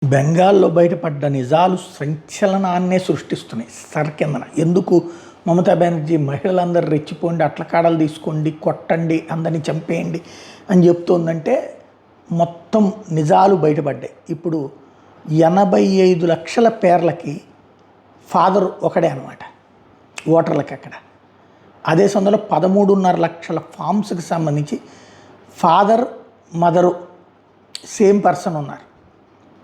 బెంగాల్లో బయటపడ్డ నిజాలు సంచలనాన్నే సృష్టిస్తున్నాయి సరకిందన. ఎందుకు మమతా బెనర్జీ మహిళలందరూ రెచ్చిపోండి, అట్ల కాడలు తీసుకోండి, కొట్టండి, అందరినీ చంపేయండి అని చెప్తోందంటే మొత్తం నిజాలు బయటపడ్డాయి. ఇప్పుడు 85 లక్షల పేర్లకి ఫాదర్ ఒకడే అనమాట ఓటర్లకి అక్కడ. అదే సందర్భంలో 13.5 లక్షల ఫామ్స్కి సంబంధించి ఫాదర్ మదరు సేమ్ పర్సన్ ఉన్నారు.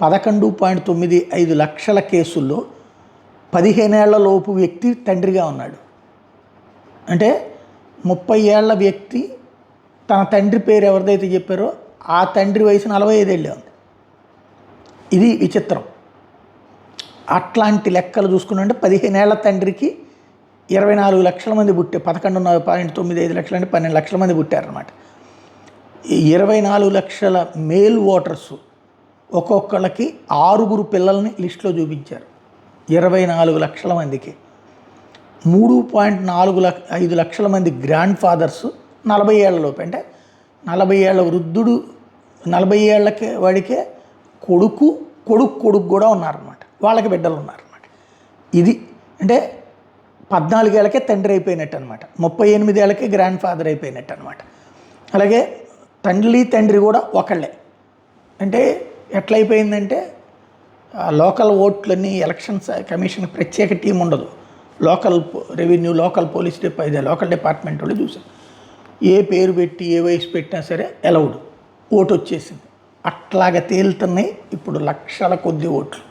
11.95 లక్షల కేసుల్లో 15 ఏళ్ల లోపు వ్యక్తి తండ్రిగా ఉన్నాడు. అంటే 30 ఏళ్ల వ్యక్తి తన తండ్రి పేరు ఎవరిదైతే చెప్పారో ఆ తండ్రి వయసు 45 ఏళ్ళే ఉంది. ఇది విచిత్రం. అట్లాంటి లెక్కలు చూసుకున్నట్టే 15 ఏళ్ల తండ్రికి 24 లక్షల మంది పుట్టారు. 11.95 లక్షలు అంటే 12 లక్షల మంది పుట్టారనమాట. 24 లక్షల మేల్ ఓటర్సు ఒక్కొక్కళ్ళకి 6 పిల్లల్ని లిస్టులో చూపించారు. 24 లక్షల మందికి 3.45 లక్షల మంది గ్రాండ్ ఫాదర్సు 40 ఏళ్లలోపు. అంటే 40 ఏళ్ల వృద్ధుడు, 40 ఏళ్ళకే వాడికే కొడుకు కూడా ఉన్నారన్నమాట. వాళ్ళకి బిడ్డలు ఉన్నారన్నమాట. ఇది అంటే 14 ఏళ్ళకే తండ్రి అయిపోయినట్టు అనమాట. 38 ఏళ్ళకే గ్రాండ్ ఫాదర్ అయిపోయినట్టు అనమాట. అలాగే తండ్రి కూడా ఒకళ్ళే. అంటే ఎట్లయిపోయిందంటే లోకల్ ఓట్లన్నీ ఎలక్షన్స్ కమిషన్ ప్రత్యేక టీం ఉండదు. Local revenue, local police local department వాళ్ళు చూసారు. ఏ పేరు పెట్టి ఏ వయసు పెట్టినా సరే ఎలవుడు ఓటు వచ్చేసింది. అట్లాగా తేలుతున్నాయి ఇప్పుడు లక్షల కొద్ది ఓట్లు.